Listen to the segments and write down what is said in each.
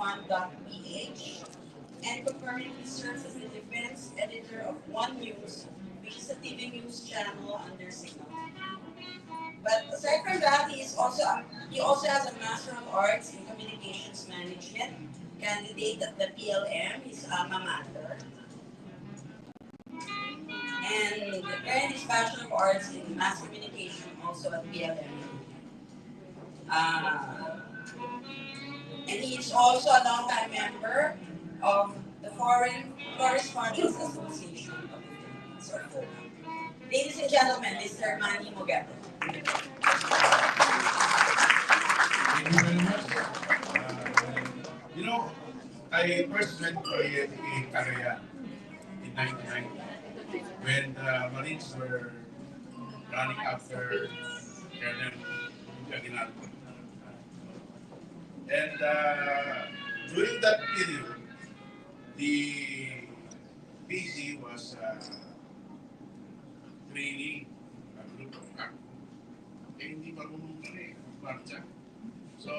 One.ph, and concurrently serves as the defense editor of One News, which is a TV news channel under Signal. But aside from that, he also has a Master of Arts in Communications Management, candidate at the PLM, his alma mater, and earned his Bachelor of Arts in Mass Communication also at PLM. Uh, and he is also a longtime member of the Foreign Correspondents Association of the Philippines, or FOCA. Ladies and gentlemen, Mr. Manny Mogato. Thank you very much. You know, I first met Korea in Cagayan in 1990 when the Marines were running after Colonel Aguinaldo. And during that period, the PC was training a group of hindi marunong marcha. So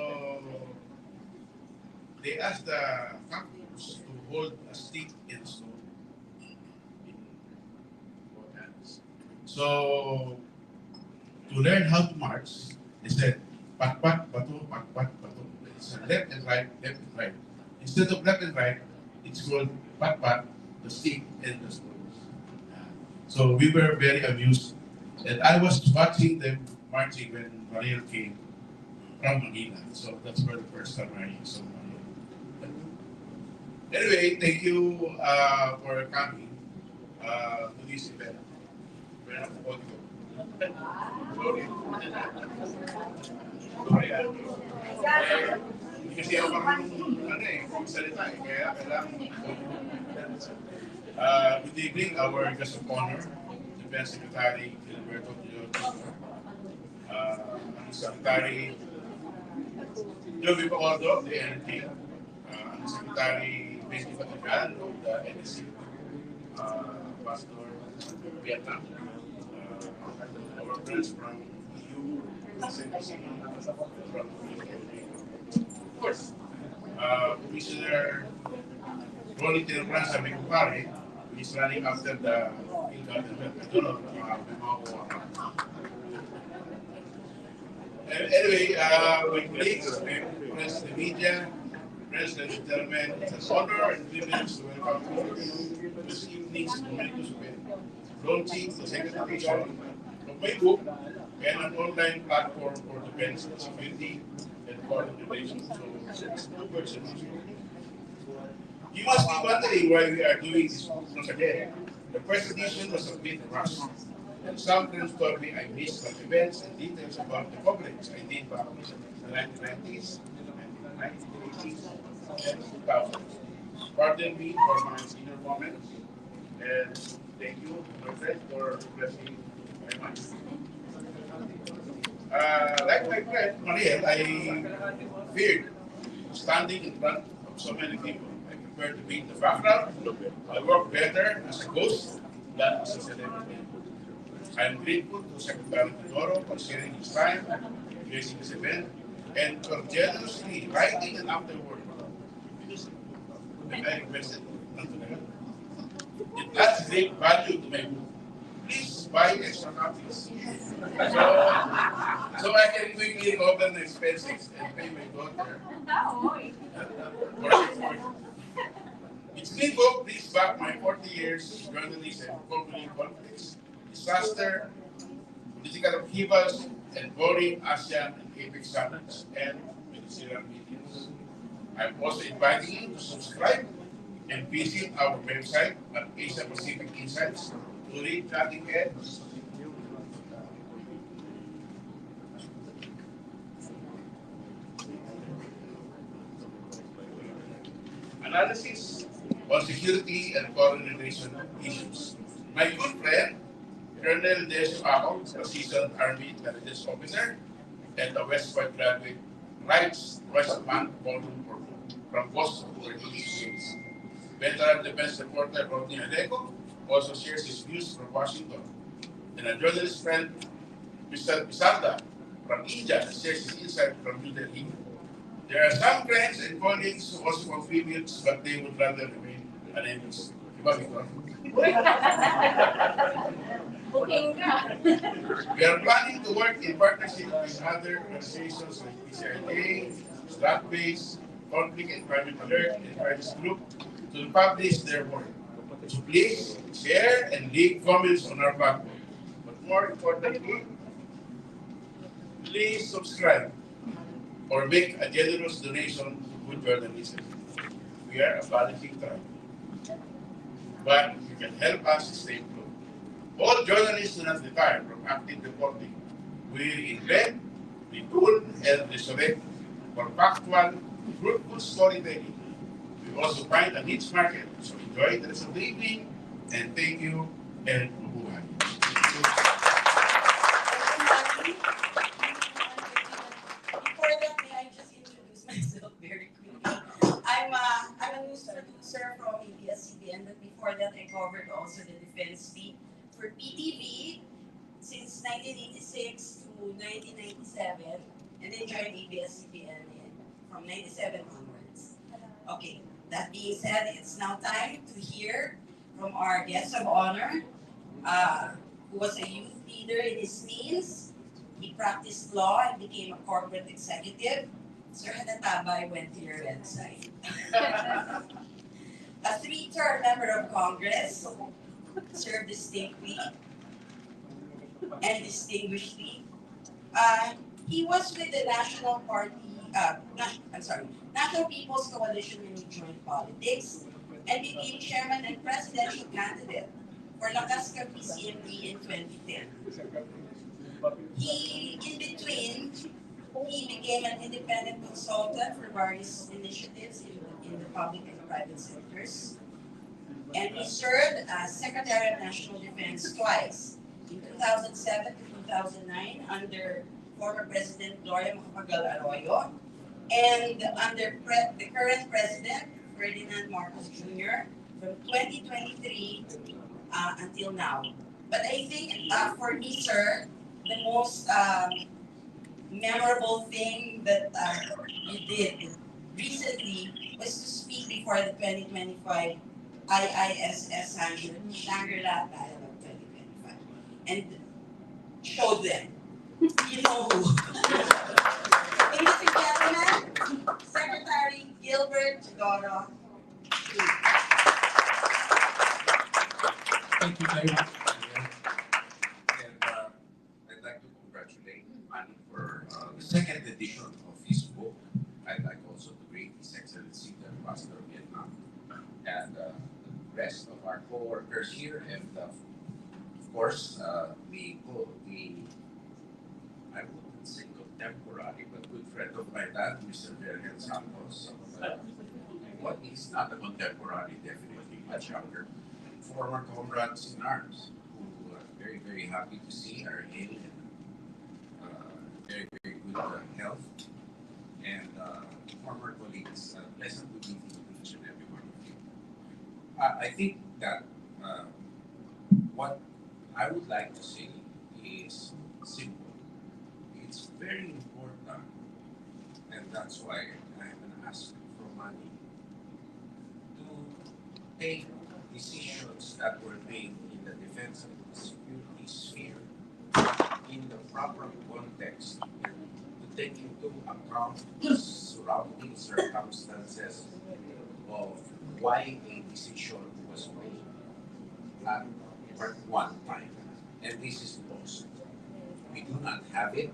they asked the captains to hold a stick and stone in both hands. So to learn how to march, they said pat bato, pat bato. It's left and right, left and right. Instead of left and right, it's called pat, the stick and the stones. So we were very amused. And I was watching them marching when Manuel came from Manila. So that's where the first time I saw Manuel. Anyway, thank you for coming to this event. We're not audio. Sorry. Sorry. Kasi ako marunong salita kaya kailangan good evening, our guest of honor, Defense Secretary Gilberto Secretary Joey Pacordo of the NT, Secretary Benji Fatigan of the NSC, Pastor Vietnam, our friends from EU, SNC, from of course, Commissioner Ronnie Tinapran sa Mekupare, who is running after the government. I don't know, anyway, my colleagues, friends of the media, friends and gentlemen, it's an honor and privilege to welcome you to this evening's momentous event, launching the second edition of my book and an online platform for defense and security and foreign relations. So, it's two versions. You must be wondering why we are doing this book once again. The first edition was a bit rushed. And some friends told me I missed some events and details about the coverage I did back in the 1990s, 1980s, and 2000s. Pardon me for my senior moments, and thank you, my friend, for blessing my mind. Like my friend Mariel, I feared standing in front of so many people. I prefer to be in the background. I work better as a ghost than as a celebrity. I'm grateful to Secretary Todoro for sharing his time, gracing this event, and for generously writing an afterword. I requested it adds great value to my book. Please buy extra copies. So I can quickly cover the expenses and pay my daughter. It's been book brings back my 40 years journalism, covering conflicts, disaster, political upheavals, and boring ASEAN and APEC summits and ministerial meetings. I'm also inviting you to subscribe and visit our website at Asia Pacific Insights to read cutting edge analysis on security and foreign relations issues. My good friend, Colonel Des Acol, a seasoned Army Intelligence Officer and a West Point graduate, writes twice a month volume from Boston, where he lives. Veteran defense reporter Rodney Aleco also shares his views from Washington. And a journalist friend, Mr. Pisarda from India, shares his insight from New Delhi. There are some friends and colleagues who also contribute, but they would rather remain anonymous. Diba, Victor? Booking ka. We are planning to work in partnership with other organizations like PCRK, Stratbase, Conflict and Climate Alert, and Crisis Group to publish their work. So please share and leave comments on our platform. But more importantly, please subscribe or make a generous donation to good journalism. We are a balancing tribe, but you can help us stay afloat. All journalists do not retire from active reporting. We invent, we tune, and resurrect for factual, fruitful storytelling. We also find a niche market. So enjoy the rest of the evening, and thank you, and mabuhay. Before that, may I just introduce myself very quickly? I'm a news producer from ABS-CBN, but before that, I covered also the defense beat for PTV since 1986 to 1997, and then joined ABS-CBN from 97 onwards. Okay, that being said, it's now time to hear from our guest of honor, uh, who was a youth leader in his teens. He practiced law and became a corporate executive. Sir Hanatabay went to your website. A three-term member of Congress, served distinctly and distinguishedly. Uh, he was with the National Party, National People's Coalition when he joined politics and became chairman and presidential candidate for Lakas PCMD in 2010. In between, he became an independent consultant for various initiatives in the public and private sectors. And he served as Secretary of National Defense twice, in 2007 to 2009 under former President Gloria Macapagal Arroyo, and under the current President Ferdinand Marcos Jr. from 2023 until now. But I think for me, sir, the most memorable thing that you did recently was to speak before the 2025 IISS Shangri-La Dialogue 2025 and show them. You know who. Ladies and gentlemen, Secretary Gilbert Chigoro. Thank you very much. And I'd like to congratulate Manny for the second edition of his book. I'd like also to greet His Excellency the Ambassador of Vietnam and the rest of our co-workers here, and of course the I wouldn't say contemporary, but good friend of my dad, Mr. Vergen Santos. What is not a contemporary, definitely much younger. Former comrades in arms who are very, very happy to see are in very, very good health. And former colleagues, pleasant to meet each and every one of you. I think that what I would like to say is simple. It's very important, and that's why I have been asked for money to take decisions that were made in the defense and the security sphere in the proper context and to take into account the surrounding circumstances of why a decision was made at one time. And this is lost. We do not have it.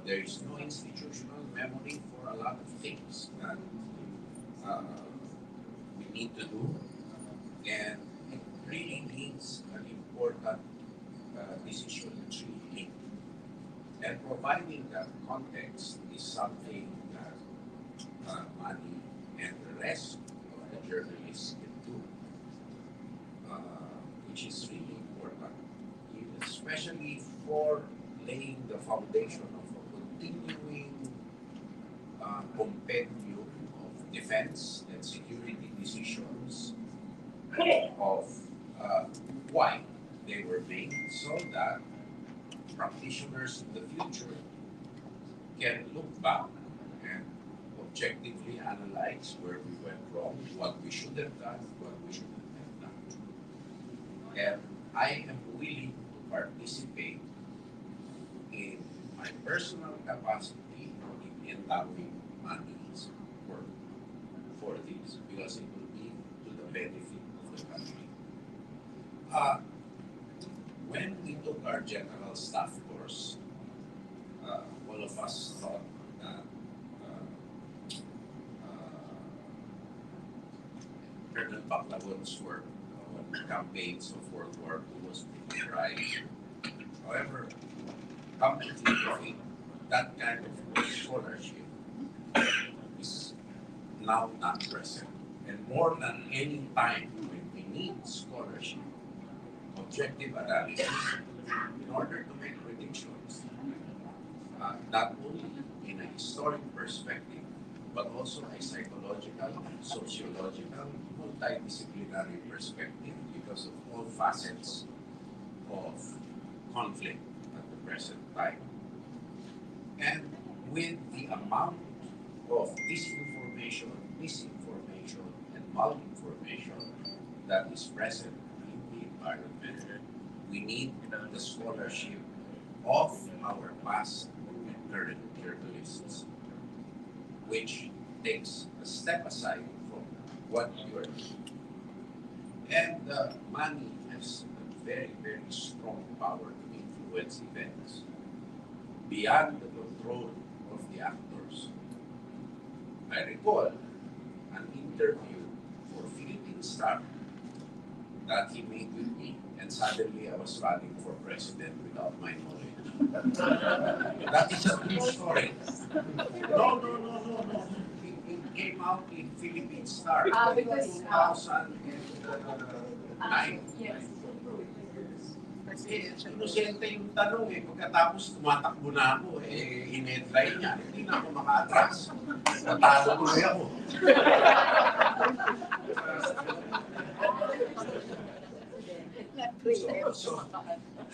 There is no institutional memory for a lot of things that uh, we need to do. And it really needs an important decision to be made. And providing that context is something that Manny and the rest of the journalists can do, which is really important, especially for laying the foundation of a continuing compendium of defense and security decisions of why they were made, so that practitioners in the future can look back and objectively analyze where we went wrong, what we should have done, what we shouldn't have done. And I am willing to participate in my personal capacity in endowing money's work for this because it will be to the benefit of the country. Uh, when we took our general staff course, all of us thought that Colonel Baclagon's work on campaigns of World War II was pretty right. However, come to think of it, that kind of scholarship is now not present. And more than any time when we need scholarship, objective analysis, in order to make predictions, not only in a historic perspective, but also a psychological, sociological, multidisciplinary perspective because of all facets of conflict at the present time. And with the amount of disinformation, misinformation, and malinformation that is present in the environment, we need the scholarship of our past and current journalists, which takes a step aside from what you are doing. And money has a very, very strong power to influence events beyond the control of the actors. I recall an interview for Philippine Star that he made with me, and suddenly I was running for president without my knowledge. That is a true story. No. It came out in Philippine Star in 2009. Yes. Inosente yung tanong pagkatapos tumatakbo na ako, in-headline niya, hindi na ako maka-atras. Natalo tuloy ako.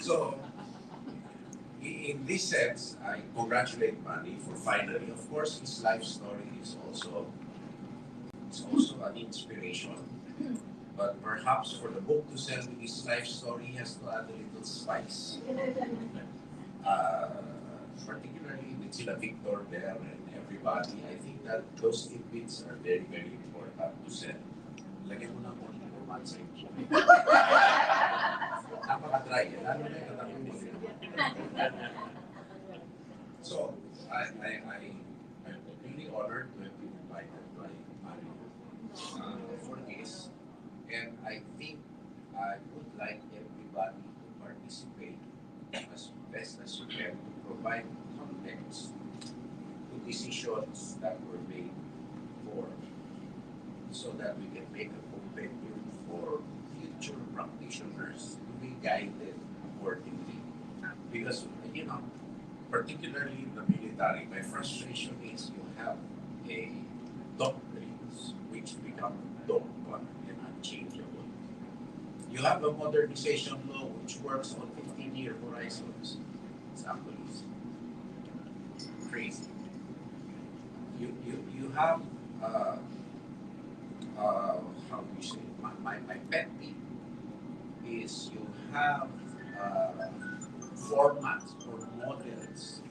So, in this sense, I congratulate Manny for finally, of course, his life story is also an inspiration. But perhaps for the book to sell his life story, he has to add a little spice. Particularly with Sila Victor there and everybody, I think that those tidbits are very, very important to sell. Lagyan mo na po ng 4 months. Napaka-dry, lalo na yung katakot mo. So, I'm really honored to have been invited by Manny for this. And I think I would like everybody to participate as best as you can to provide context to decisions that were made for, so that we can make a compendium for future practitioners to be guided accordingly. Because, particularly in the military, my frustration is you have a doctrines which become dogma and unchangeable. You have a modernization law which works on 15-year horizons. It's actually crazy. You have how do you say? My pet peeve is you have formats or models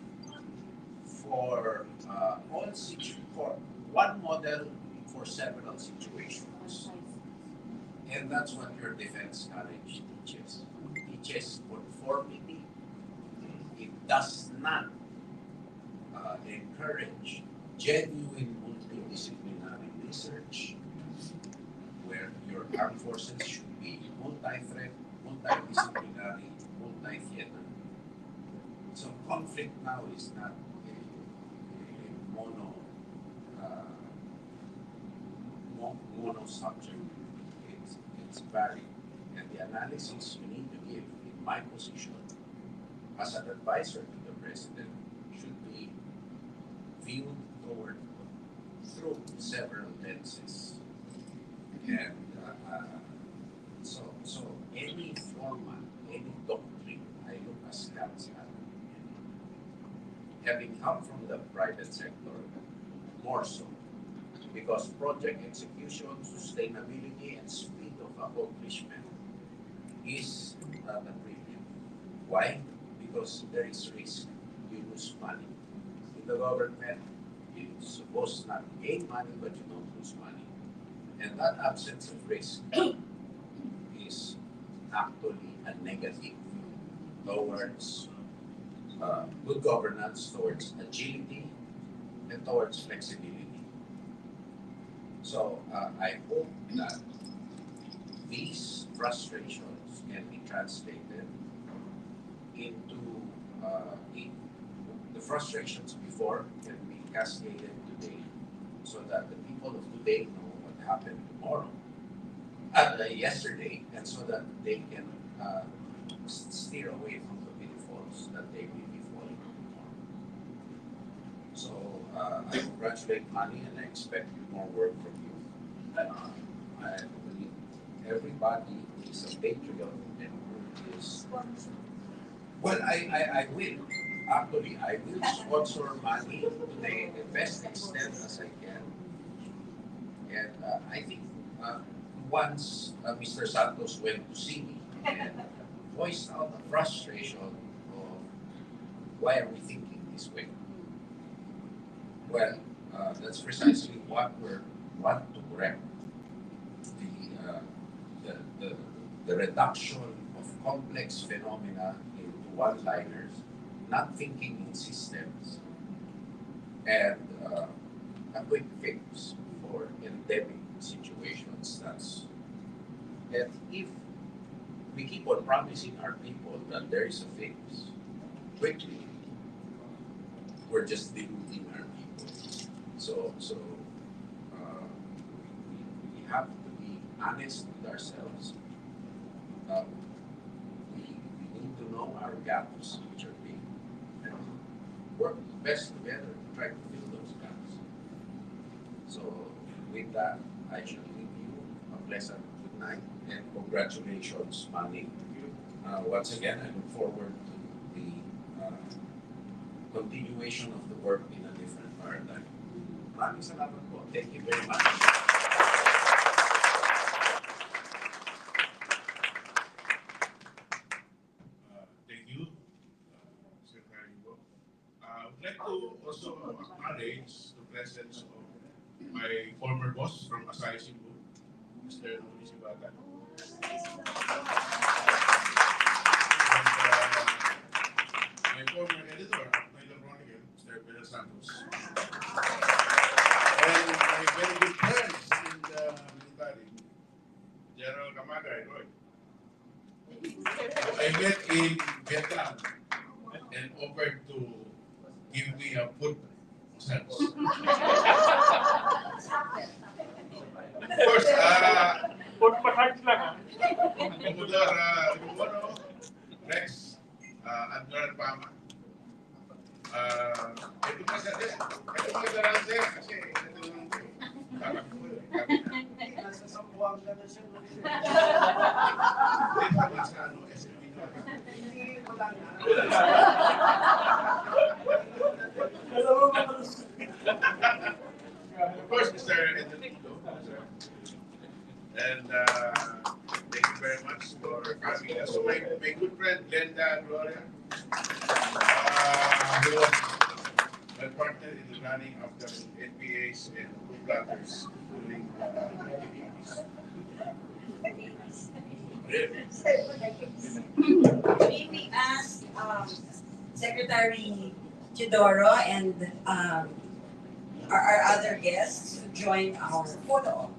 for for one model for several situations. And that's what your defense college teaches. It teaches conformity. It does not encourage genuine multidisciplinary research where your armed forces should be multi-threat, multidisciplinary, multi-theater. So conflict now is not a mono subject. It's varied. And the analysis you need to give, in my position, as an advisor to the president, should be viewed through several lenses. And so any format, any doctrine, I look askance at. Having come from the private sector, more so, because project execution, sustainability, and speed of accomplishment is not a premium. Why? Because there is risk. You lose money. In the government, you're supposed not to gain money, but you don't lose money. And that absence of risk is actually a negative towards good governance, towards agility, and towards flexibility. So I hope that these frustrations can be translated into in the frustrations before can be cascaded today, so that the people of today know what happened tomorrow, yesterday, and so that they can steer away from the pitfalls that they may be falling tomorrow. So I congratulate Manny and I expect more work from you. I believe everybody is a patriot and who is well. I will actually I will sponsor Manny to the best extent as I can, and I think once Mr. Santos went to see me and voiced out the frustration of why are we thinking this way. Well, that's precisely what we want to correct. The, uh, the, the, the reduction of complex phenomena into one-liners, not thinking in systems, and a quick fix for endemic situations. And if we keep on promising our people that there is a fix quickly, we're just deluding our people. So we have to be honest with ourselves. Um, we need to know our gaps, which are big, and work best together to try to fill those gaps. So with that, I shall leave you a pleasant good night and congratulations, Manny. Once again, I look forward to the continuation of the work in a different paradigm. Maraming salamat po. Thank you very much. Thank you, Secretary Bo. I would like to also acknowledge the presence of my former boss from Asahi Cebu, Mr. Manuel Mogato, and my former editor of my Chronicle, Mr. Pedro Santos, and my very good friends in the military, General Kamagay, Roy. I met in Vietnam and offered to give me a foot massage. Of course, Foot massage lang ah. Commodore Lumoro, Rex, Admiral Pama. Ito pa siya din. Ito pa siya din kasi ito lang ko. Parang ko. Nasa sambuang ka na siya. Dito pa sa ano, SMB na. Hindi ko lang ah. Of course, Mr. Edelindo. And thank you very much for coming. So my good friend Glenda Gloria, who was my partner in the running of the NPAs and BOKlatans during We asked Secretary Chidoro and our other guests to join our photo.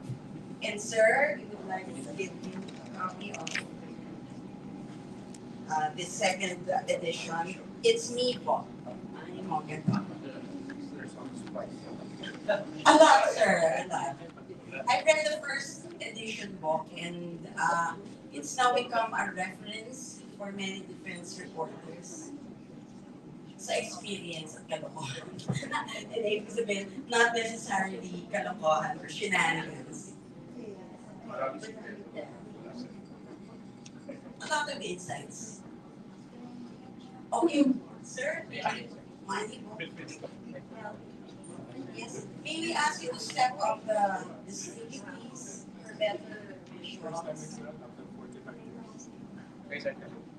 And sir, we would like to give you a copy of the second edition. It's me, po. Manny Mogato. A lot, sir. A lot. I read the first edition book, and it's now become a reference for many defense reporters sa experience at kalokohan. And ibig sabihin, not necessarily kalokohan or shenanigans. A lot of insights. Okay, sir, Manny mo. Yes. May we ask you to step up the stage, please, for better visuals.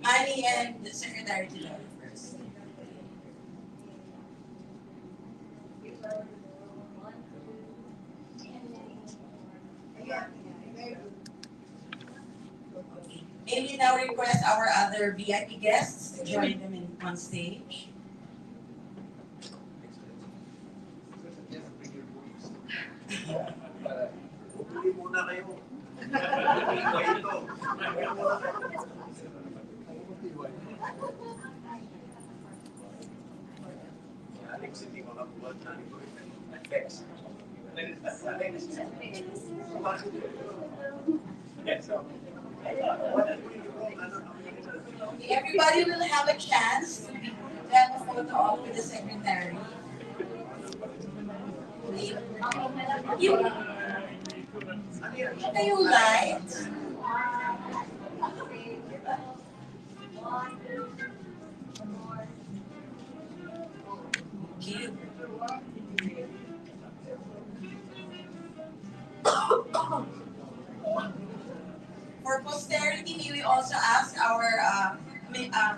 Manny and the Secretary to the first. May we now request our other VIP guests to join them on stage. Pupuli muna kayo. Ito. Alex, hindi makabuhat na ito. Alex. Everybody will have a chance to get a photo op with the secretary. You, kayo light. Okay. For posterity, may we also ask our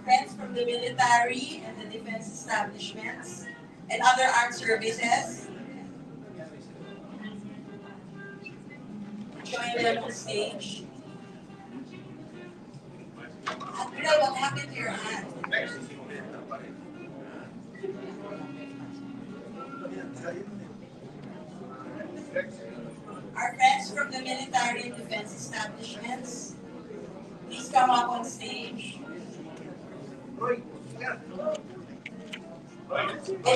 friends from the military and the defense establishments and other armed services join them on stage. Andrea, what happened to your hand? Our friends from the military and defense establishments, please come up on stage. And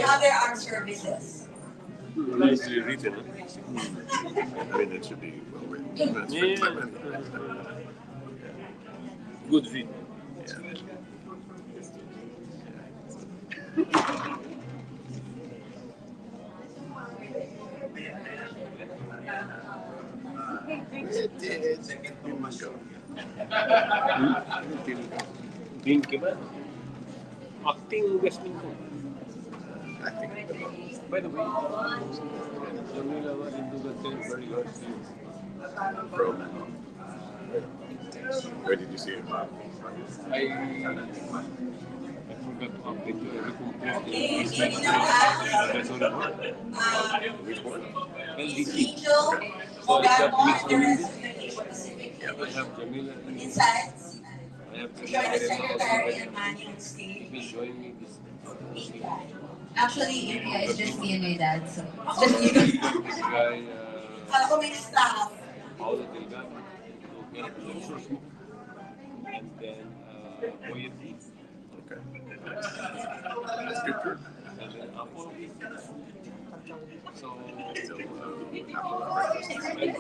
other armed services. Easily written. I mean, it should be well written. That's Yeah. Good read. Pinky man. Acting wrestling ko. By the way, Jamila was into the thing very hard to you. Pro. Where did you see it? I forgot to update you every complete. Okay, can you now ask That's all it was. Which one? Miss LDT. Angel So is that Mogato Miss and the rest Jamila? of the Asia Pacific I have Jamila and Insights. I have Join the secretary and Manny on stage. Please join me this. Actually, yeah, it's just me and my dad, so it's just Okay. you. This guy, Kala ko may staff. Paolo Delgado, okay, lectures mo. And then, awardee. Okay. That's good group. And then Apollo. So, So, and then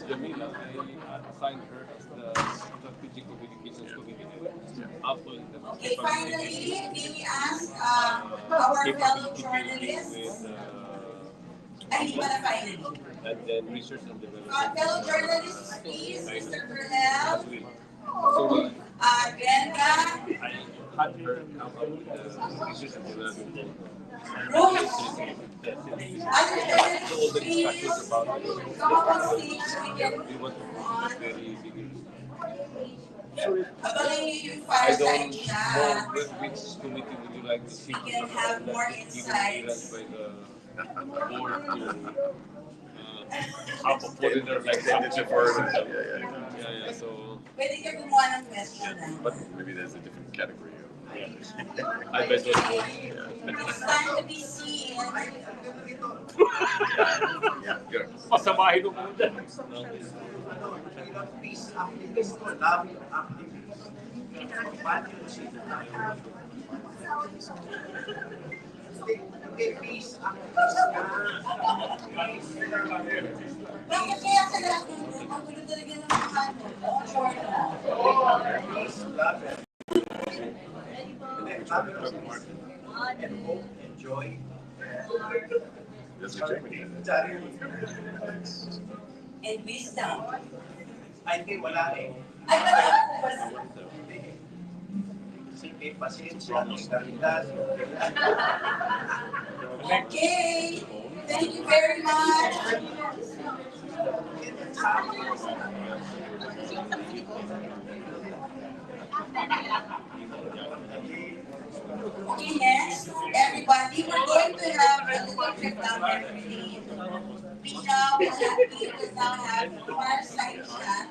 Jamila, I assigned her as the strategic communications committee. Apple, Okay, finally, may we ask our fellow journalists? with, Ay, hindi pa na finally. and then research and development. Fellow journalists, please, Mr. As Burnell, well. So, Brenda, I had her come up with the research and development. Bruce, other All journalists, the please, discussions about it. come up on stage so we can We want to move put on. a very vigorous. Abangan niyo yung I fireside don't chat. know which committee would you like to see. We can have more insights. By the board to have a foreigner like Signature for it. Yeah. Yeah, so Pwede ka gumawa ng question na. But maybe there's a different category of. I bet those both. It's time to be seen. Good. Pasamahin mo muna. Peace activist ko, love activist. Paano yung sino tayo? Okay, peace activist ka. Bakit kaya sa lahat ng ang gulo talaga ng mga ano? Short na. Peace, love, and hope and joy. That's a Germany. And wisdom. Ay, hindi, wala eh. Ay, Sige, pasensya, solidaridad. okay. Thank you very much. Okay, next, everybody, we're going to have a little trip down memory lane. We will now have a fireside chat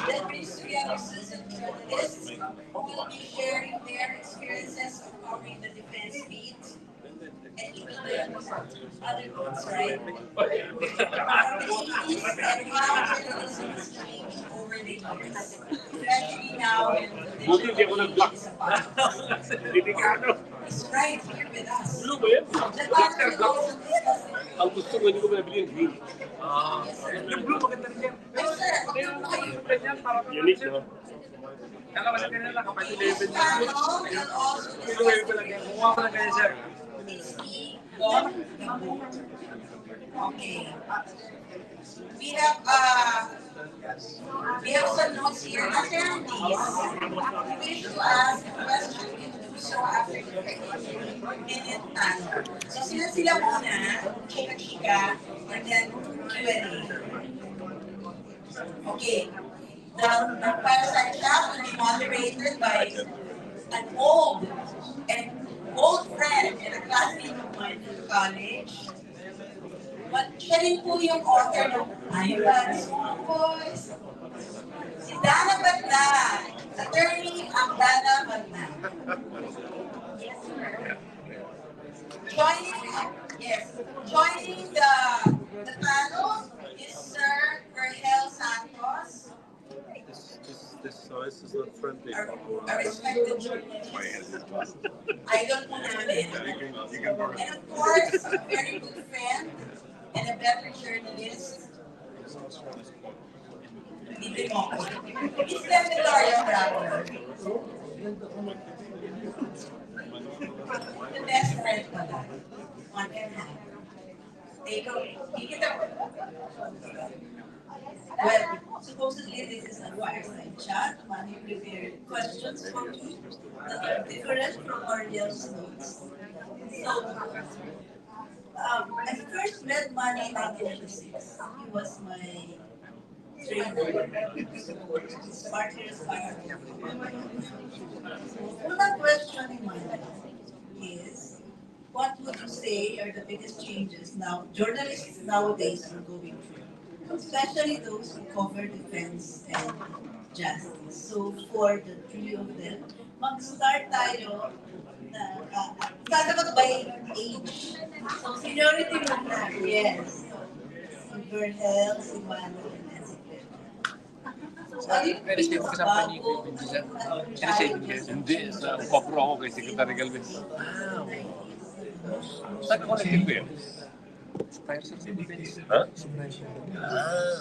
that brings together citizen journalists who will be sharing their experiences of covering the defense beat and even the other groups, right? From the 80s and how journalism has changed over the years, especially now when the digital age is upon us. He's right here with us. The panel will also discuss the Ang gusto ko, hindi ko pinabili yung green. yes, sir. Yung blue, maganda rin yan. Yes, sir. Magkano po kayo? Unique, no? Kala kasi kanina lang kapag This panel will also discuss the Kumuha ko lang ganyan, sir. is the law. Okay. We have some notes here. Attendees who wish to ask a question can do so after the 30-minute panel. So sila muna, chika-chika, and then Q&A. Okay. The fireside chat will be moderated by an old friend and a classmate of mine in college. But siya rin po yung author ng I'm Bad Small Boys. Si Dana Batna, attorney ang Dana Batna. Joining the panel is Sir Vergel Santos, This is not friendly. a respected journalist. Idol po namin. And of course, a very good friend and a better journalist. Hindi mo ako. Miss Victoria Bravo. The best friend pala. One and a half. Well, supposedly this is a fireside chat. Manny prepared questions for me that are different from Ariel's notes. So, I first met Manny in 1996. He was my trainer. Smartest fireman. One question in my life is, what would you say are the biggest changes now journalists nowadays are going through? Especially those who cover defense and justice. So for the three of them, mag-start tayo na sasagot by age. So seniority muna. Yes. Si Verhel, si Manuel, and si Cleta. So ano yung pinakabago? Hindi, sa kopro ako kay Secretary Galvin. Saan ako nagtipir? Ha?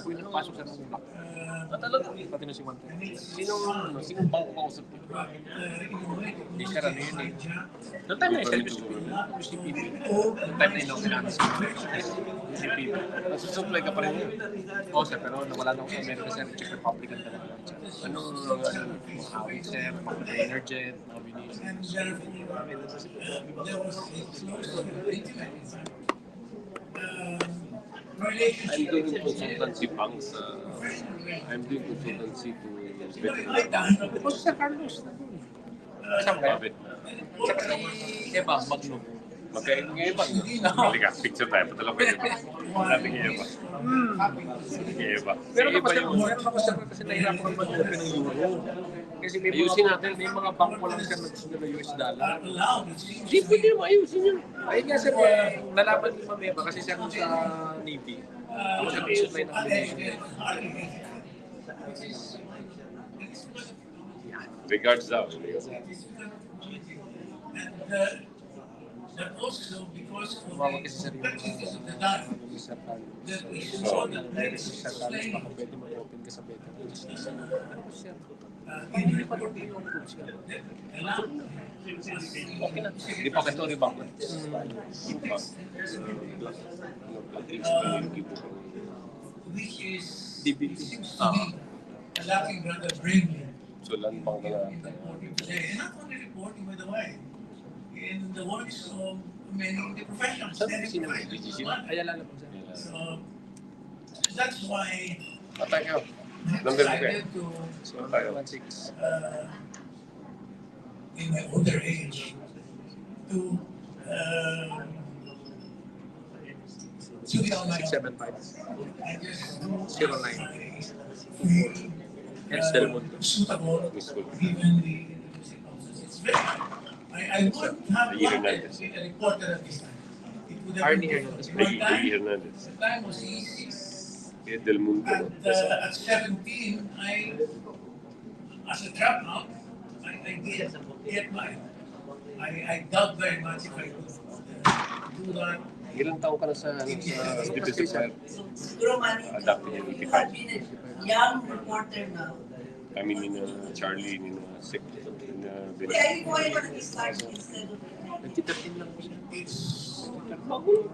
Pwede na pasok sa nung block. Talaga? Pati na si Mante. Sinong bangko kausap ko? Hindi siya rano yun eh. Noong time na yung si PP. Noong time na yung kailangan si PP. Nasusupply ka pa rin yun. Oo sir, pero nawala na ako sa America sir. Czech Republican talaga. Anong mga hawig sir, mga Energet, mga Vinicius. I'm doing consultancy banks. I'm doing consultancy to veterans. Tapos sa Carlos. Saan ba? Saka si Eva, Magno. Magkain ng Eva. Halika, picture tayo. Padala ko yung Eva. Nating Eva. Eva. Meron ako siya kasi nahirap ko mag-open ng euro. Kasi may mga bangko lang siya nagsusunod ng US dollar. Hindi pwede naman ayusin yun. Ayun nga sir, nalaman ni Ma'am Eva kasi siya sa Navy. Ako siya nagsusunod ng ammunition. Regards daw. But also because of Tumawag kasi sir yung the time Mr. Carlos. that we saw the Mr. lyrics Carlos, baka explained, pwede mag-open ka sa veterans. Ano siya? in Hindi pa doon yung group siya. a lot Okay na. Di pa kasi rin bangko. which is DBT. seems to me lacking rather bravely So, lang bang in reporting today. And not only reporting, by the way, in the works of many in the profession. Saan Very sino? professional. BGC? One. Ayala na po siya. So that's why Patay ka. I Number mo decided to, So, 516. in my older age, to suit on my own. 675. I just 09. feel Excel mo. suitable Miss Wood. given the circumstances. It's very I wouldn't have Ian wanted Hernandez. to be a reporter at this time. It would have Arnie been Hernandez. difficult. One Iggy time, Hernandez. the time was easy. Del Mundo. At 17, as a dropout, I did get mine. I doubt very much if I could do that. Ilang taon ka na sa Philippine? Siguro man, Adapt you niya, have been a young reporter now. Kami ni na Charlie, ni na Sek, ni na Ben. Kaya hindi ko kayo mag-start instead of 2013 lang po siya. It's Bago.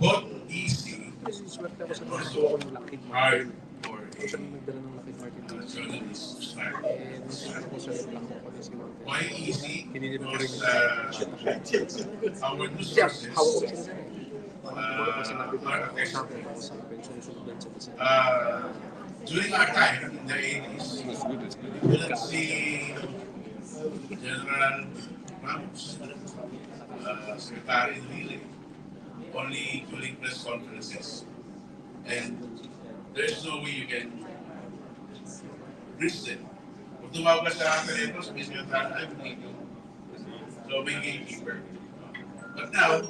both easy Kasi swerte ako sa mga gusto ko ng Lockheed hard Martin. for Ako siya nagdala ng Lockheed Martin. journalists to start. And ako siya naglang ko pala si Martin. Why easy? Hindi nila ko rin Because our news Siya, sources hawak ko siya. Wala pa sinabi ko. are Sabi experts. ko sa pension sunugan sa basa. During our time in the 80s, It's good, it's good. you couldn't see General Ramos, Secretary really, only during press conferences. And there's no way you can reach them. Kung tumawag ka sa telepono, sabihin mo yung I'm waiting. So may gatekeeper. But now,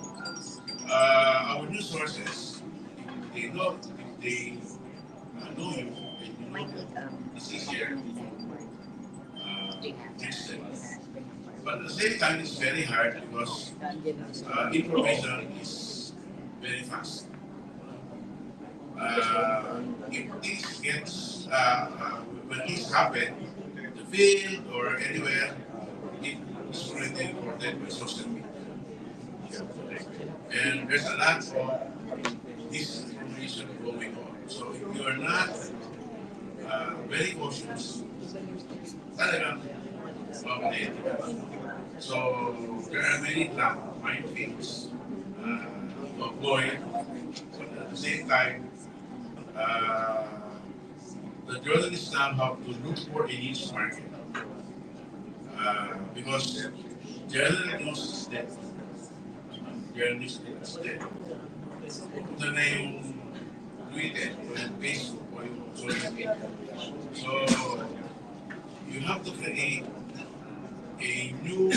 our news sources, they know, if they know you, and you know that it's easier reach them. But at the same time, it's very hard because information is very fast. If things gets, when things happen, in the field or anywhere, it is already reported by social media. And there's a lot of disinformation going on. So if you are not very cautious, talagang mabalik. So there are many black minefields to avoid, but at the same time, the journalists now have to look for a niche market because general news is dead. Journalist is dead. Ito na yung Twitter o yung Facebook o yung social media. So you have to create a new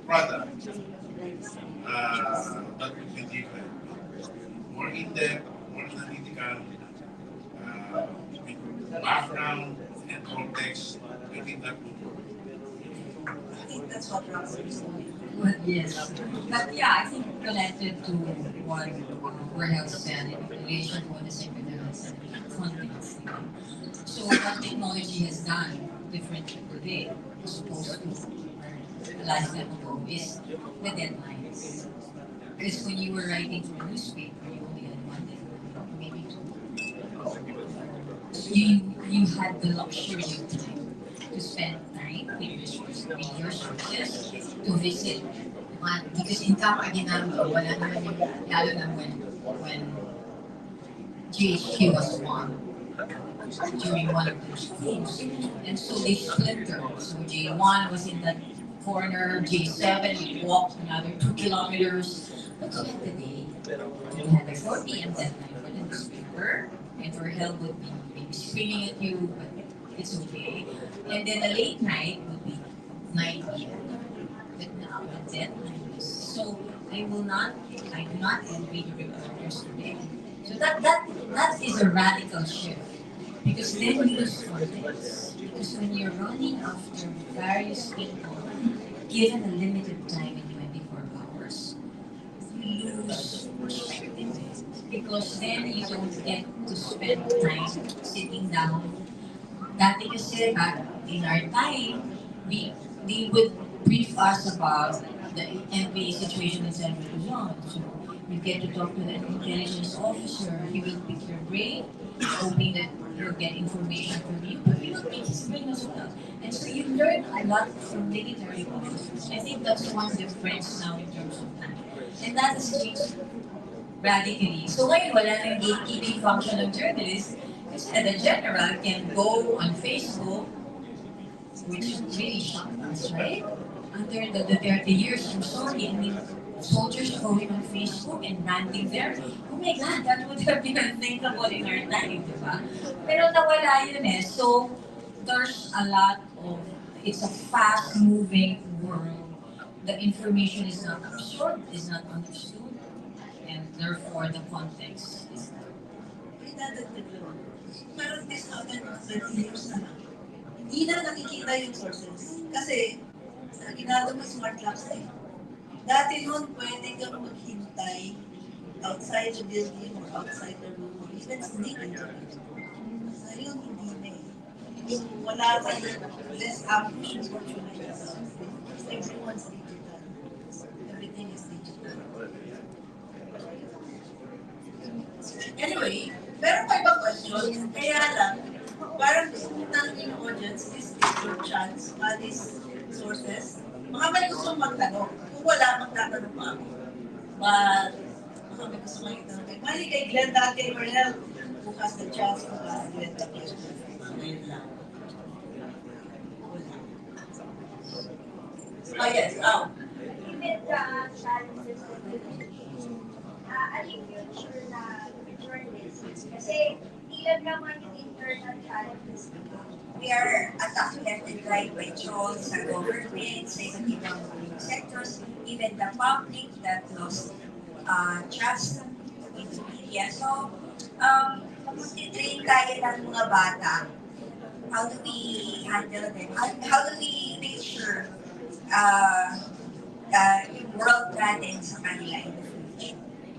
product that will be different, more in-depth, more analytical, with background and context. I think that would work. I think that's what Ross is doing. Well, yes. But yeah, I think connected to what Rahel said in relation to what the Secretary said, confidence. So what technology has done differently today, as opposed to a lifetime ago, is the deadlines. Because when you were writing for a newspaper, you only had one deadline, maybe two. You had the luxury of time to spend time with your sources to visit one. Because in Kapaginanga, wala naman yung, lalo na when GHQ was formed during one of those schools. And so they splintered. So J1 was in that corner, J7, we walked another 2 kilometers. But so the day, you had a 4 p.m. deadline for the newspaper, and for help would be maybe screaming at you, but it's okay. And then the late night would be 9 p.m. But now the deadline is so I do not envy the reporters today. So that is a radical shift. Because then you lose context. Because when you're running after various people, given a limited time in 24 hours, you lose perspective. Because then you don't get to spend time sitting down. Dati kasi back in our time, they would brief us about the NBA situation in San Luzon. So you get to talk to the intelligence officer. He will pick your brain, hoping that you'll get information from you, but he will pick his brain as well. And so you learn a lot from military officers. I think that's one difference now in terms of time. And that has changed radically. So ngayon, wala nang gatekeeping function of journalists kasi the general can go on Facebook, which really shocked us, right? Under the 30 years, I'm sorry, I mean, soldiers going on Facebook and ranting there. Oh my God, that would have been unthinkable in our time, di ba? Pero nawala yun eh. So, there's a lot of, it's a fast-moving world. The information is not absorbed, is not understood, and therefore the context is not. May dadagdag lang. Parang this happened 20 years na lang. Hindi na nakikita yung sources. Kasi, sa ginagawa mo smart locks eh. Dati noon, pwede kang maghintay outside the building or outside the room or even sneak into it. Ngayon, hindi na eh. Yung wala ka less ambush opportunities. Because everyone's digital. Everything is digital. Anyway, meron pa ibang questions. Kaya lang, parang gusto kong tanongin ng audience, this is your chance, these sources. Baka may gusto magtanong. Kung wala, magtatanong pa ako. But, baka may gusto magtanong. Mali kay Glenda, kay Mariel, who has the chance to ask Glenda questions. Ngayon lang. Wala. Oh, yes. Given the challenges of the ano yung future na journalists? Kasi ilan naman yung internal challenges. We are attacked left and right by trolls sa government, sa iba't ibang sectors, even the public that lost trust in the media. So, train tayo ng mga bata. How do we handle them? How do we make sure yung world natin sa kanila in the future?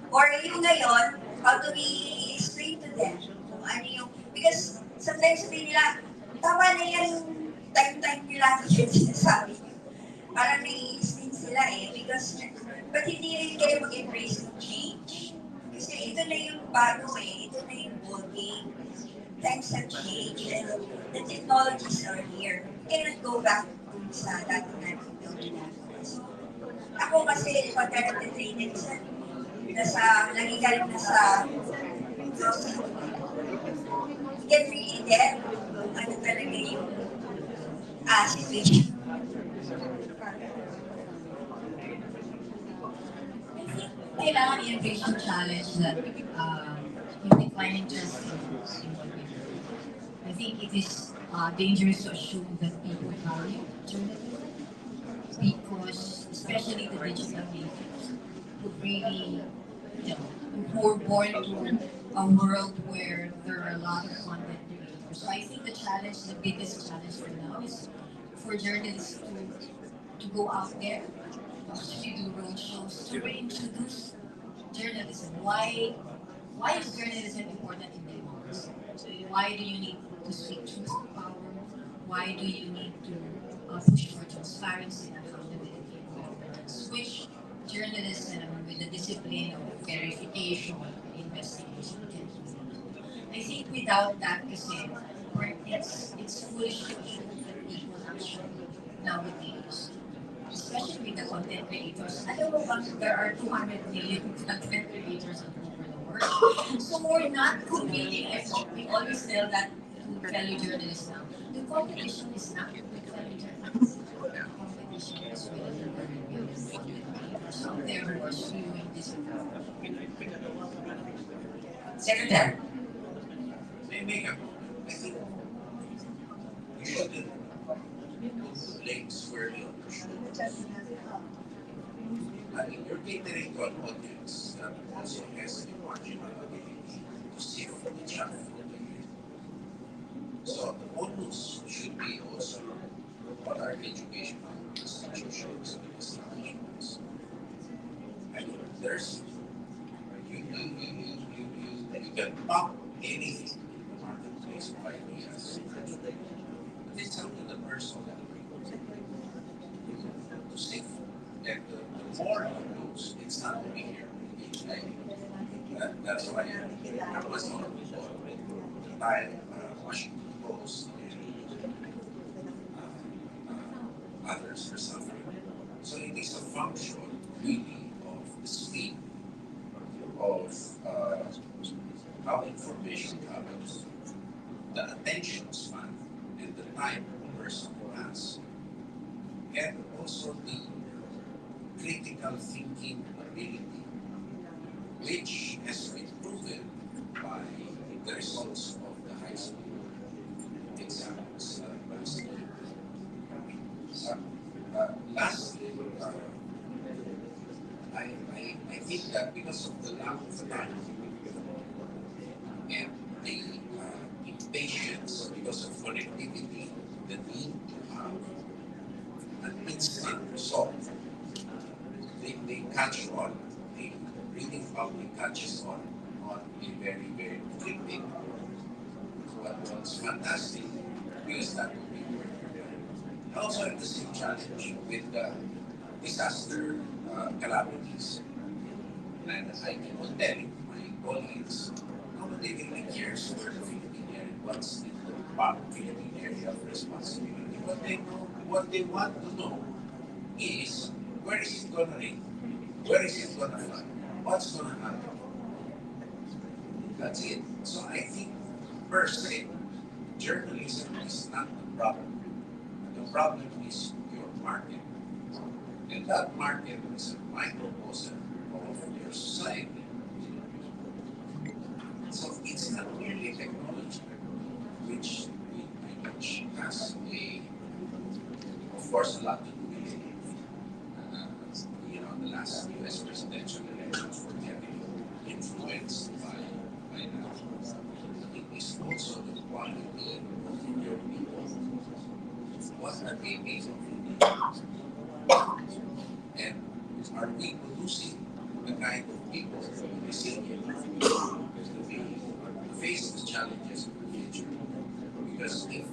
Or yung ngayon, how do we explain to them kung ano yung, because sometimes sabihin nila, tama na yung time nila yung sinasabi niyo. Parang naiinis din sila eh, because, but hindi rin kayo mag-embrace ng change. Kasi ito na yung bago eh, ito na yung ball game. Times have changed and the technologies are here. You cannot go back sa dati natin ginagawa. So, ako kasi pagka nag-training lagi ka rin nasa you can really tell ano talaga yung situation. I think kailangan i-embrace yung challenge that yung declining trust in what we do. I think it is dangerous to assume that people value journalism because, especially the digital natives, who really, who are born to a world where there are a lot of content creators. So I think the biggest challenge for now is for journalists to go out there, to actually do road shows, to reintroduce journalism. Why is journalism important in democracy? So why do you need to speak truth to power? Why do you need to push for transparency and accountability in governance? Which journalism with the discipline of verification, investigation can do. I think without that, kasi it's foolish to assume that people actually nowadays, especially with the content creators. Alam mo ba, there are 200 million content creators all over the world. So we're not competing. We always tell that to fellow journalists now. The competition is not with fellow journalists. The competition is with the creators out there who are spewing this. Secretary. Make up. I think you shouldn't put blame squarely on the show. I mean, you're catering to an audience that also has the marginal ability to see from the channel. So the onus should be also what are the educational institutions and establishments. I mean, there's you can pump anything in the marketplace of ideas. But it's up to the person to seek. And the more you lose, it's not only here. That's why I was on the time Washington Post and others are suffering. So it is a function really of the speed of how information travels, the attention span, and the time a person has, and also the critical thinking ability, which has been proven by the results of the high school exams last year. Lastly, I think that because of the lack of time and the impatience because of connectivity, the need to have an instant result, they catch on. The reading public catches on a very, very quick thing. So what was fantastic because that would be work. I also have the same challenge with the disaster calamities. And I keep on telling my colleagues, nobody really cares where the Philippine area, what's in the Philippine area of responsibility. What they want to know is where is it gonna rain? Where is it gonna flood? What's gonna happen? That's it. So I think per se, journalism is not the problem. The problem is your market. And that market is a microcosm of your society. So it's not merely technology, which has of course, a lot to do with the last U.S. presidential elections were heavily influenced by that. It is also the quality of your people. What are they made of? And are we producing the kind of people resilient to face the challenges of the future? Because if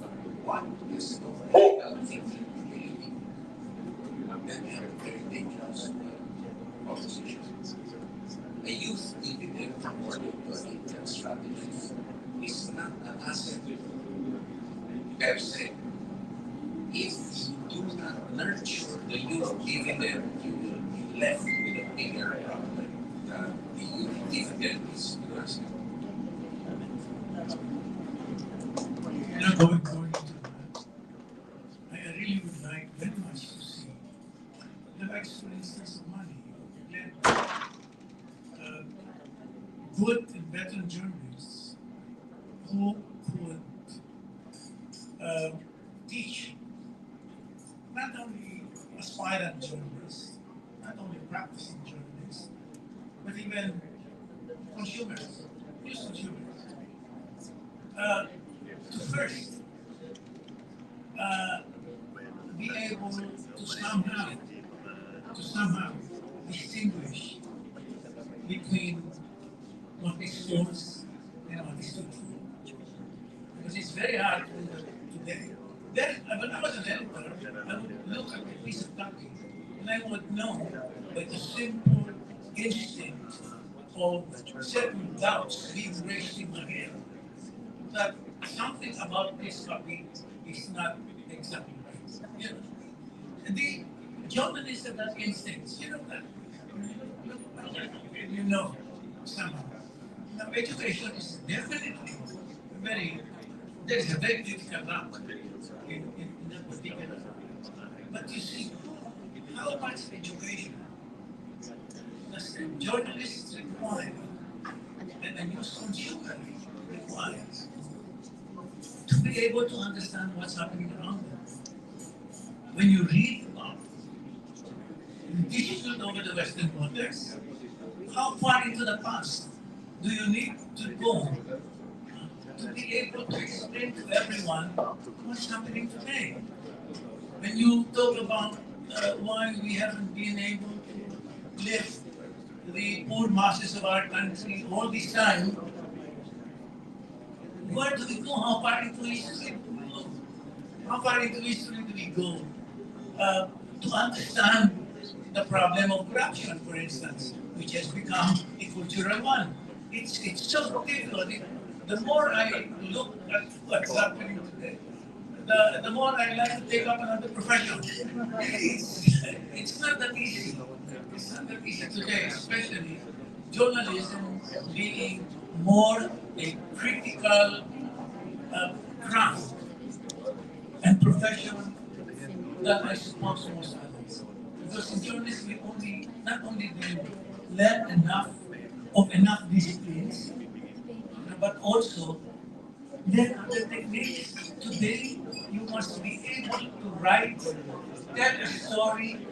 one is no critical thinking ability, then we have a very dangerous proposition. A youth dividend according to an Indian strategy is not an asset per se. If you do not nurture the youth dividend, you will be left with a bigger problem than the youth dividend is addressing. Going into that, I really would like very much to see the likes, for instance, of Manny Mogato, good and veteran journalists who could teach not only aspirant journalists, not only practicing journalists, but even consumers, news consumers, to first be able to somehow distinguish between what is false and what is truthful. Because it's very hard today. When I was an editor, I would look at a piece of copy and I would know by the simple instinct of certain doubts being raised in my head that something about this copy is not exactly right. And the journalists have that instinct. That. You know somehow. Now, education is definitely very, there is a very critical mark in that particular. But you see, how much education does the journalist require and the news consumer requires to be able to understand what's happening around them? When you read about dispute over the Western waters, how far into the past do you need to go to be able to explain to everyone what's happening today? When you talk about why we haven't been able to lift the poor masses of our country all this time, where do we go? How far into history do we go? How far into history do we go to understand the problem of corruption, for instance, which has become a cultural one? It's so difficult. The more I look at what's happening today, the more I like to take up another profession. It's not that easy. It's not that easy today, especially journalism being more a critical craft and profession than I suppose most others. Because in journalism, we only not only do you learn enough disciplines, but also learn other techniques. Today, you must be able to write, tell a story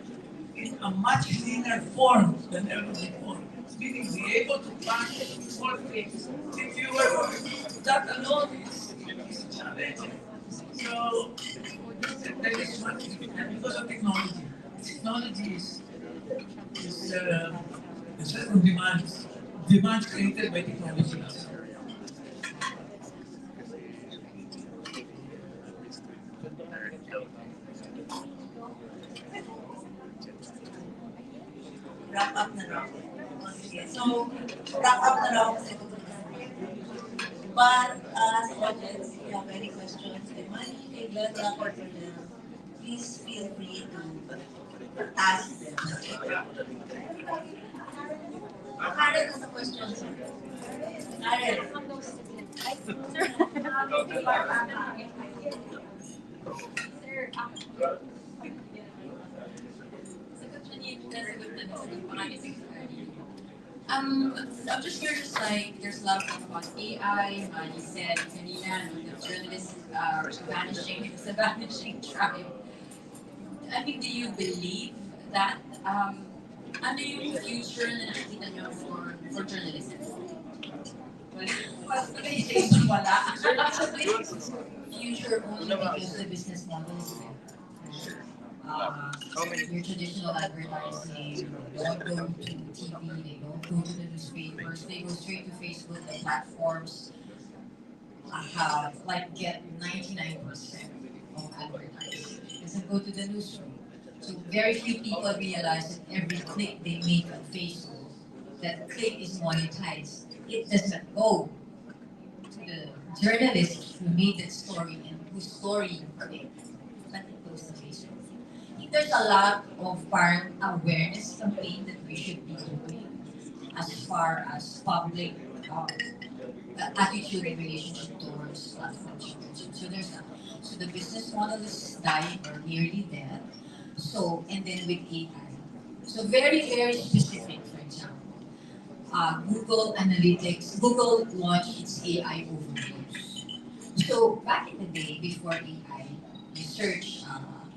in a much leaner form than ever before. Meaning be able to pack small things. If you were that alone is a challenge. So that is much and because of technology. Technology is a set of demands created by technology. Wrap up na lang. Okay, so, wrap up na lang kasi but as audience, if you have any questions, kay Manny, kay Glenda, or to them, please feel free to ask them. Karen, nasa questions. Karen. Um, I'm just curious, like, there's a lot of talk about AI, you said, kanina, the journalist vanishing, it's a vanishing tribe. I mean, do you believe that? Ano yung future na nakikita nyo for journalism? Well, wala. Future only because the business model is there. Your traditional advertising, they don't go to TV, they don't go to the newspapers, they go straight to Facebook, the platforms have like get 99% of advertising. It doesn't go to the newsroom. So very few people realize that every click they make on Facebook, that click is monetized. It doesn't go to the journalist who made that story and whose story you clicked, but it goes to Facebook. I think there's a lot of parang awareness campaign that we should be doing as far as public attitude and relationship towards platforms. So there's that. So the business model is dying or nearly dead. So and then with AI. So very, very specific, for example. Google Analytics, Google launched its AI overviews. So back in the day, before AI, you search,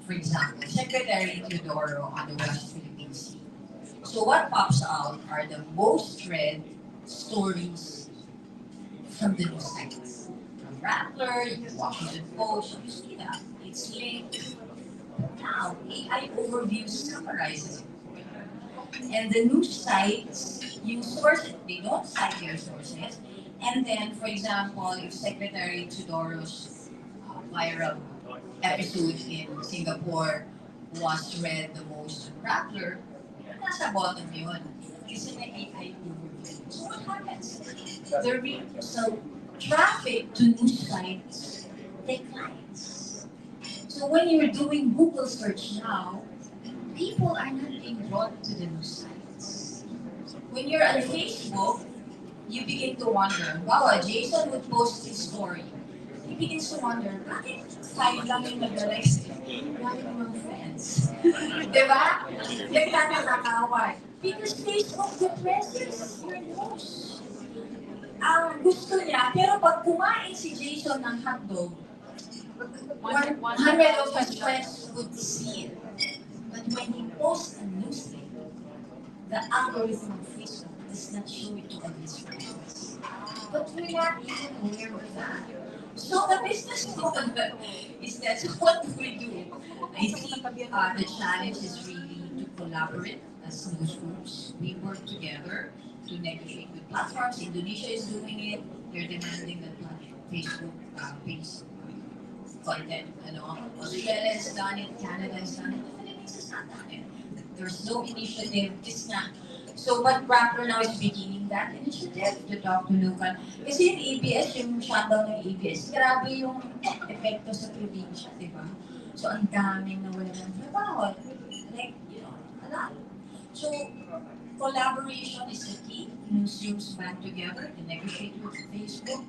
for example, Secretary Teodoro on the West Philippine Sea. So what pops out are the most read stories from the news sites. From Rappler, Washington Post, you see that. It's linked. Now, AI overview summarizes it. And the news sites use sources. They don't cite their sources. And then, for example, if Secretary Tudoro's viral episode in Singapore was read the most on Rappler, nasa bottom yun. Kasi na AI overview. So what happens? So traffic to news sites declines. So when you're doing Google search now, people are not being brought to the news sites. When you're on Facebook, you begin to wonder, wow, Jason would post his story. He begins to wonder, bakit five lang yung nag-like sa'yo? Bakit mga friends? Diba? Nagtataka-away. Because Facebook depresses your news. Ang gusto niya, pero pag kumain si Jason ng hotdog, 100 of his friends would see it. But when he posts a newsletter, the algorithm of Facebook does not show it to all his friends. But we're not even aware of that. So the business model is that so what do we do? I think the challenge is really to collaborate as newsrooms. We work together to negotiate with platforms. Indonesia is doing it. They're demanding that Facebook pays content. Australia has done it. Canada has done it. The Philippines has not done it. There's no initiative. It's not. So what Rappler now is beginning that initiative to talk to local. Kasi yung ABS, yung shutdown ng ABS, grabe yung epekto sa probinsya, di ba? So ang daming nawala ng trabaho. Like, a lot. So collaboration is the key. Newsrooms band together to negotiate with Facebook.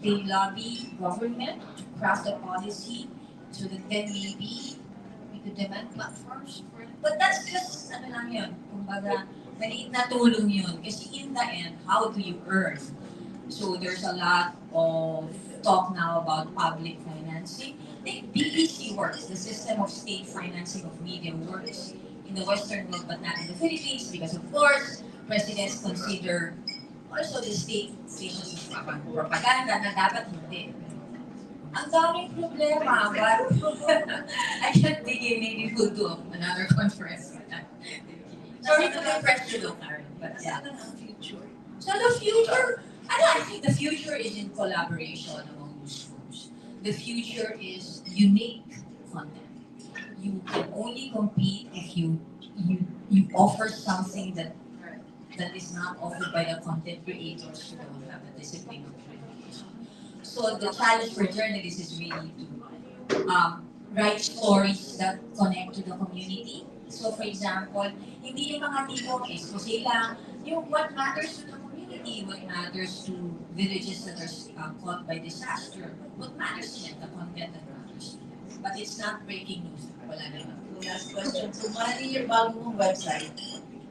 They lobby government to craft a policy so that then maybe we could demand platforms for it. But that's just, ano lang yun, kumbaga, maliit na tulong yun. Kasi in the end, how do you earn? So there's a lot of talk now about public financing. I think BEC works, the system of state financing of media works in the Western world but not in the Philippines because of course presidents consider also the state stations of propaganda na dapat hindi. Ang daming problema, but I can't dig in, maybe we'll do another conference. Sorry to depress you though, Karen, but yeah. So the future, I think the future is in collaboration among newsrooms. The future is unique content. You can only compete if you offer something that is not offered by the content creators who don't have the discipline of creation. So the challenge for journalists is really to write stories that connect to the community. So for example, hindi yung mga tipong expose lang, yung what matters to the community, what matters to villages that are caught by disaster, what matters to them, the content that matters to them. But it's not breaking news. Wala naman. Last question. So, Manny, yung bago mong website,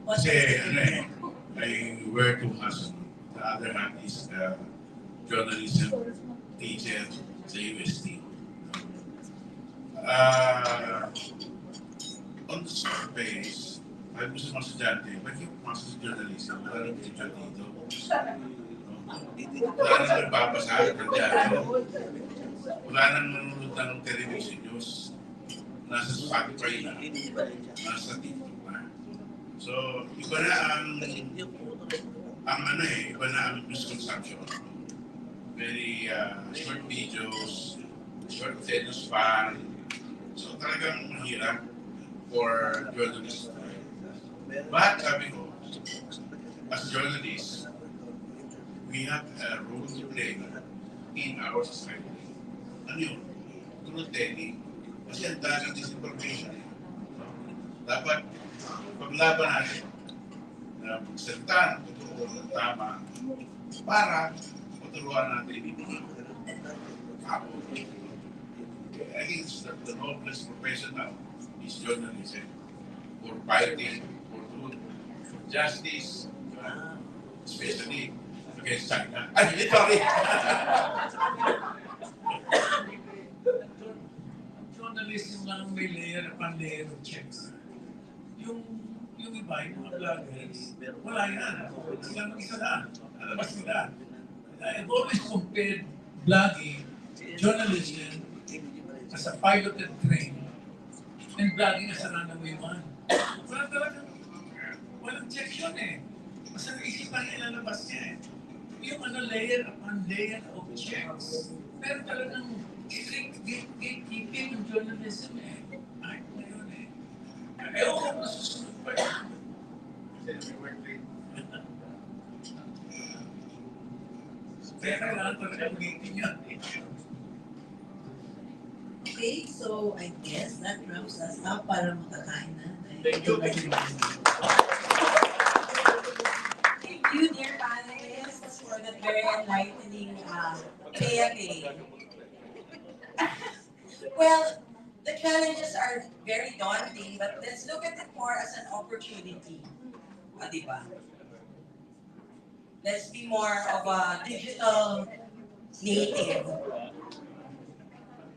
what's Kasi, I wear two hats. The other hat is journalism teacher sa UST. On the surface, ay gusto mga estudyante, bakit pumasok sa journalism? Wala nang teacher dito. Wala nang nagbabasa ng diaryo. Wala nang nanonood ng television news. Nasa Spotify na. Nasa TikTok na. So, iba na iba na ang news consumption. Very short videos, short attention span. So talagang mahirap for journalists. But sabi ko, as journalists, we have a role to play in our society. Ano yun? Truth telling. Kasi ang daming disinformation. Dapat paglaban natin na magsalita ng totoo ng tama para maturuan natin yung mga tao. I think the noblest profession now is journalism. For fighting, for truth, for justice, especially against China. Ay, sorry! Journalism lang may layer upon layer of checks. Yung iba, yung mga vloggers, wala yan. Sila mag-isa na. Alabas nila. I've always compared vlogging, journalism, as a piloted train, and vlogging as a runaway one. Walang check yun eh. Basta naisipan niya, ilalabas niya eh. Yung layer upon layer of checks. Pero talagang gatekeeping ng journalism eh. Ay, na yun eh. Ewan ko kung nasusunod pa yun. Kaya kailangan talagang gating yan eh. Okay, so I guess that wraps us up para makakain na. Thank you. Thank you, dear panelists, for that very enlightening Q&A. Well, the challenges are very daunting, but let's look at it more as an opportunity. Diba? Let's be more of a digital native.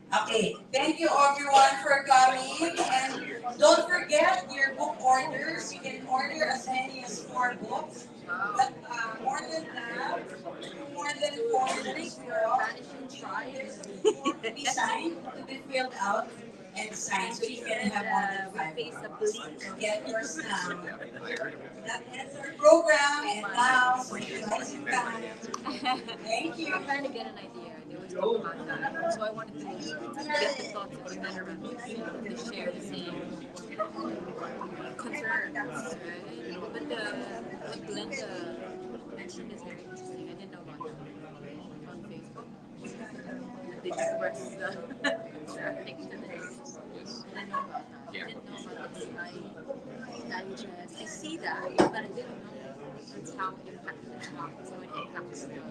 Okay, thank you everyone for coming, and don't forget your book orders. You can order as many as 4 books, but more than that, more than 4 books, there's a form to be signed, to be filled out and signed, so you can have more than 5 books. So get yours now. That ends our program, and now socializing time. Thank you. I'm trying to get an idea. There was no contact, so I wanted to get the thoughts of the veterans to share the same concerns, right? But what Glenda mentioned is very interesting. I didn't know about that on Facebook. they express the their affection and Yes. I didn't know about that. I Yeah. didn't know about the Sky Digest. I see that, but I didn't know that's how it impacts how it impacts the you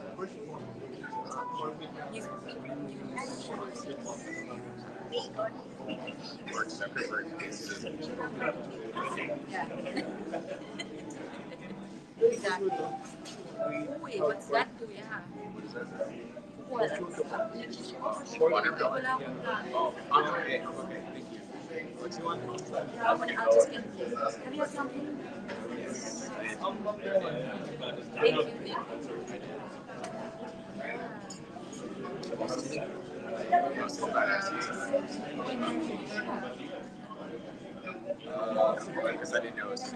Mark Zuckerberg is yeah. Exactly. Wait, what's that do? Yeah. What? watermelon. Wala akong plan. Oh, okay. Okay. Thank you. What do you want? I'll just get it. Have you had something? Thank you. I'm so glad I asked because I didn't know it was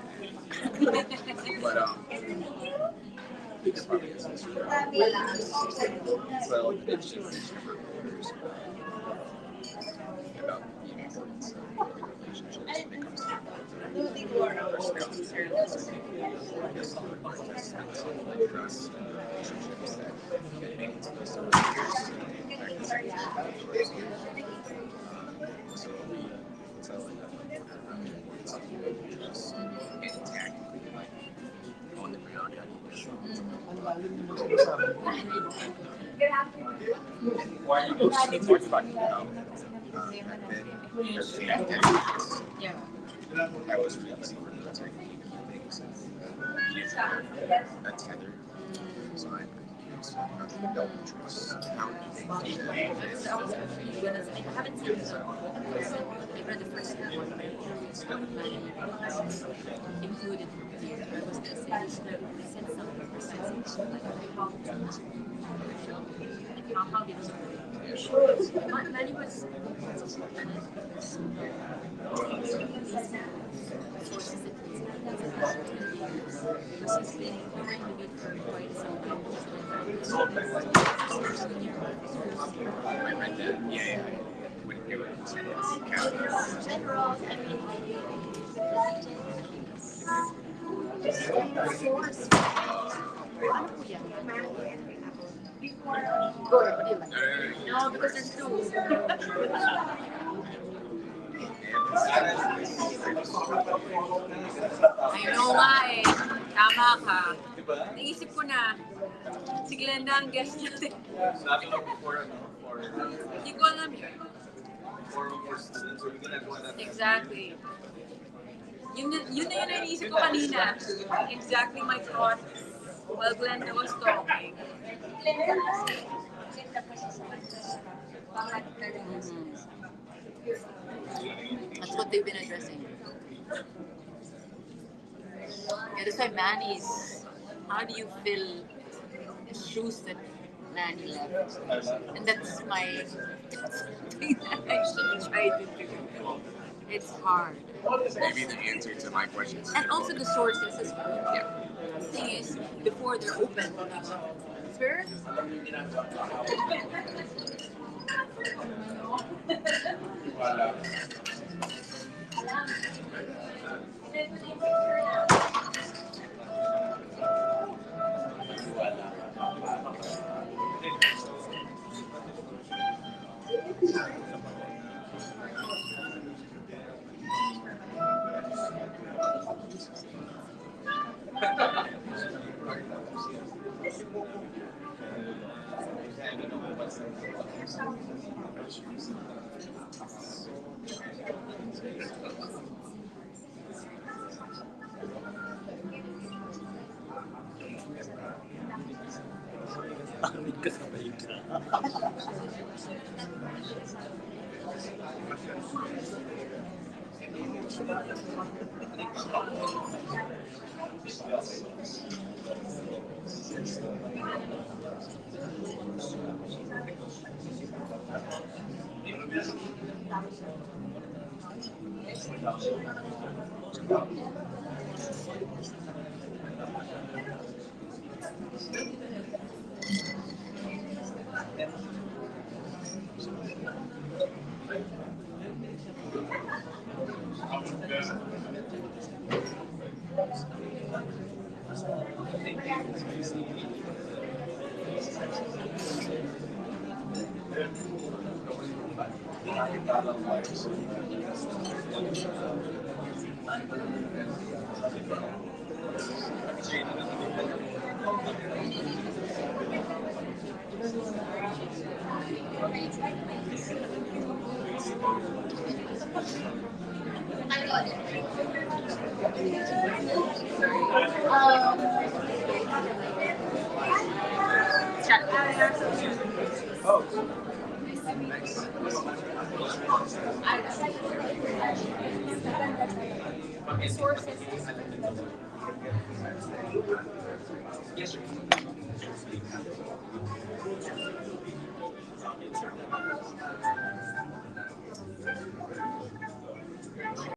but it's probably is. Well, it's just about the importance of relationships when it comes to trust relationships that make it to those years. So just intact on the ground. Why you go to the talk about Yeah. I was releasing from military things. A tether. So I don't trust how do they do that. I haven't seen the I read the first one, but I'm curious what Manny included here. I was going to say, they said something precise, like how did you Manny was sources that he's had because he's been covering the bit for quite some time. I read that. Yeah. When they were General, I mean, source. Ano po yan? Good. What do you like? No, because there's two. I know nga eh. Tama ka. Naisip ko na. Si Glenda ang guest natin. Hindi ko alam yun. Exactly. Yun na yun ang naisip ko kanina. Exactly my thought while Glenda was talking. That's what they've been addressing. Yeah, that's why Manny's. How do you fill the shoes that Manny left? And that's my thing that I should try to do. It's hard. maybe the answer to my questions. And also the sources as well. Yeah. The thing is, before they're open, sir?